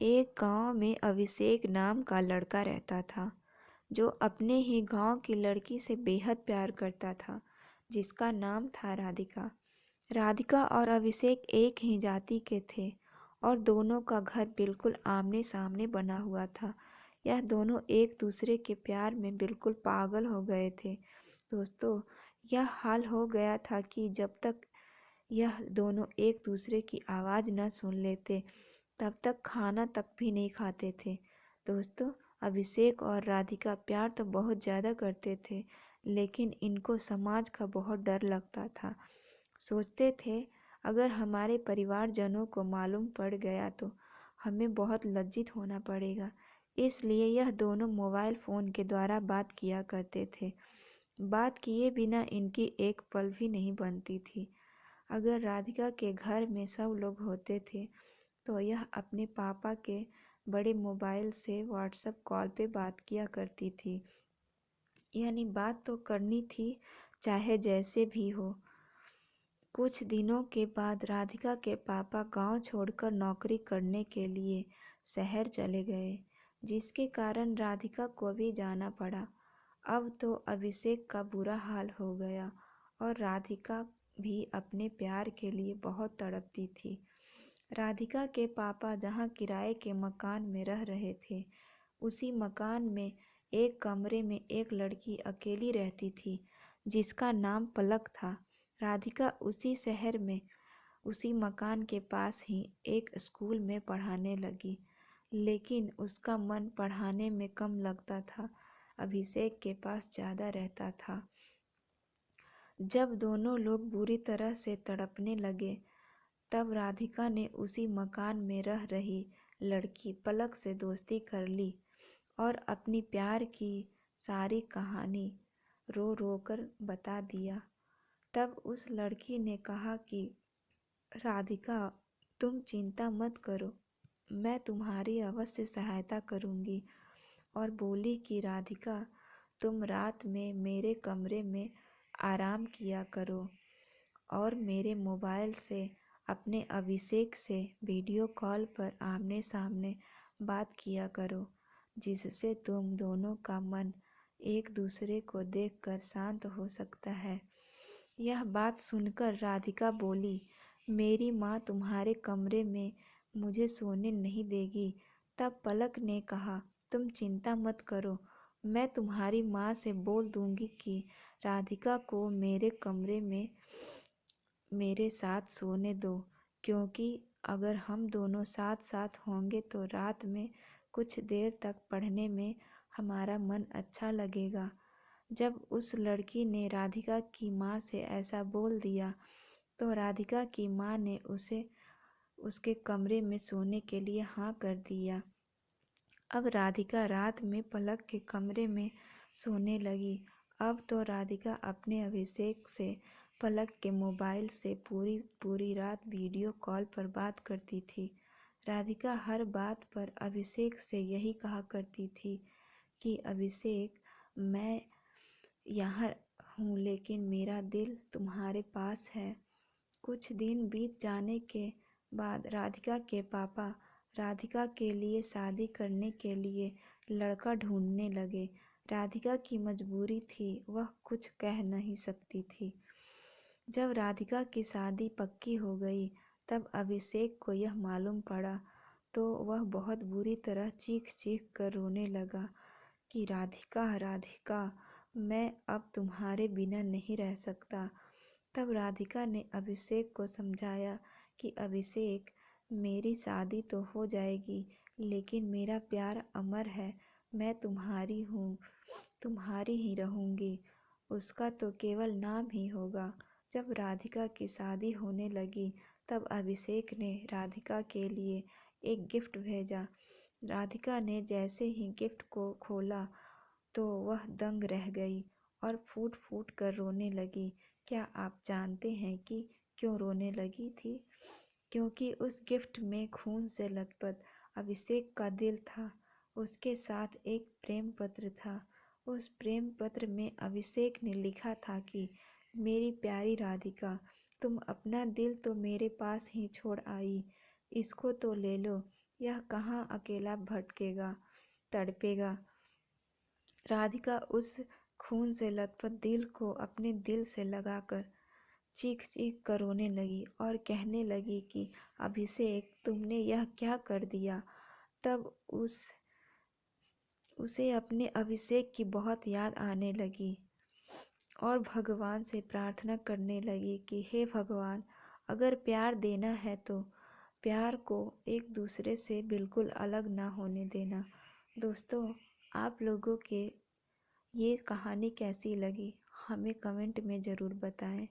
एक गांव में अभिषेक नाम का लड़का रहता था जो अपने ही गांव की लड़की से बेहद प्यार करता था, जिसका नाम था राधिका। राधिका और अभिषेक एक ही जाति के थे और दोनों का घर बिल्कुल आमने सामने बना हुआ था। यह दोनों एक दूसरे के प्यार में बिल्कुल पागल हो गए थे। दोस्तों, यह हाल हो गया था कि जब तक यह दोनों एक दूसरे की आवाज़ न सुन लेते तब तक खाना तक भी नहीं खाते थे। दोस्तों, अभिषेक और राधिका प्यार तो बहुत ज़्यादा करते थे, लेकिन इनको समाज का बहुत डर लगता था। सोचते थे अगर हमारे परिवारजनों को मालूम पड़ गया तो हमें बहुत लज्जित होना पड़ेगा। इसलिए यह दोनों मोबाइल फ़ोन के द्वारा बात किया करते थे। बात किए बिना इनकी एक पल भी नहीं बनती थी। अगर राधिका के घर में सब लोग होते थे तो यह अपने पापा के बड़े मोबाइल से व्हाट्सएप कॉल पे बात किया करती थी। यानी बात तो करनी थी, चाहे जैसे भी हो। कुछ दिनों के बाद राधिका के पापा गांव छोड़कर नौकरी करने के लिए शहर चले गए, जिसके कारण राधिका को भी जाना पड़ा। अब तो अभिषेक का बुरा हाल हो गया और राधिका भी अपने प्यार के लिए बहुत तड़पती थी। राधिका के पापा जहाँ किराए के मकान में रह रहे थे, उसी मकान में एक कमरे में एक लड़की अकेली रहती थी, जिसका नाम पलक था। राधिका उसी शहर में उसी मकान के पास ही एक स्कूल में पढ़ाने लगी, लेकिन उसका मन पढ़ाने में कम लगता था, अभिषेक के पास ज़्यादा रहता था। जब दोनों लोग बुरी तरह से तड़पने लगे तब राधिका ने उसी मकान में रह रही लड़की पलक से दोस्ती कर ली और अपनी प्यार की सारी कहानी रो रो कर बता दिया। तब उस लड़की ने कहा कि राधिका, तुम चिंता मत करो, मैं तुम्हारी अवश्य सहायता करूँगी। और बोली कि राधिका, तुम रात में मेरे कमरे में आराम किया करो और मेरे मोबाइल से अपने अभिषेक से वीडियो कॉल पर आमने सामने बात किया करो, जिससे तुम दोनों का मन एक दूसरे को देखकर शांत हो सकता है। यह बात सुनकर राधिका बोली, मेरी माँ तुम्हारे कमरे में मुझे सोने नहीं देगी। तब पलक ने कहा, तुम चिंता मत करो, मैं तुम्हारी माँ से बोल दूंगी कि राधिका को मेरे कमरे में मेरे साथ सोने दो, क्योंकि अगर हम दोनों साथ साथ होंगे तो रात में कुछ देर तक पढ़ने में हमारा मन अच्छा लगेगा। जब उस लड़की ने राधिका की माँ से ऐसा बोल दिया तो राधिका की माँ ने उसे उसके कमरे में सोने के लिए हाँ कर दिया। अब राधिका रात में पलक के कमरे में सोने लगी। अब तो राधिका अपने अभिषेक से पलक के मोबाइल से पूरी पूरी रात वीडियो कॉल पर बात करती थी। राधिका हर बात पर अभिषेक से यही कहा करती थी कि अभिषेक, मैं यहाँ हूँ लेकिन मेरा दिल तुम्हारे पास है। कुछ दिन बीत जाने के बाद राधिका के पापा राधिका के लिए शादी करने के लिए लड़का ढूंढने लगे। राधिका की मजबूरी थी, वह कुछ कह नहीं सकती थी। जब राधिका की शादी पक्की हो गई तब अभिषेक को यह मालूम पड़ा तो वह बहुत बुरी तरह चीख चीख कर रोने लगा कि राधिका, राधिका, मैं अब तुम्हारे बिना नहीं रह सकता। तब राधिका ने अभिषेक को समझाया कि अभिषेक, मेरी शादी तो हो जाएगी लेकिन मेरा प्यार अमर है, मैं तुम्हारी हूँ, तुम्हारी ही रहूँगी, उसका तो केवल नाम ही होगा। जब राधिका की शादी होने लगी तब अभिषेक ने राधिका के लिए एक गिफ्ट भेजा। राधिका ने जैसे ही गिफ्ट को खोला तो वह दंग रह गई और फूट फूट कर रोने लगी। क्या आप जानते हैं कि क्यों रोने लगी थी? क्योंकि उस गिफ्ट में खून से लथपथ अभिषेक का दिल था। उसके साथ एक प्रेम पत्र था। उस प्रेम पत्र में अभिषेक ने लिखा था कि मेरी प्यारी राधिका, तुम अपना दिल तो मेरे पास ही छोड़ आई, इसको तो ले लो, यह कहाँ अकेला भटकेगा, तड़पेगा। राधिका उस खून से लथपथ दिल को अपने दिल से लगाकर चीख चीख कर रोने लगी और कहने लगी कि अभिषेक, तुमने यह क्या कर दिया। तब उसे अपने अभिषेक की बहुत याद आने लगी और भगवान से प्रार्थना करने लगी कि हे भगवान, अगर प्यार देना है तो प्यार को एक दूसरे से बिल्कुल अलग ना होने देना। दोस्तों, आप लोगों के ये कहानी कैसी लगी हमें कमेंट में ज़रूर बताएं।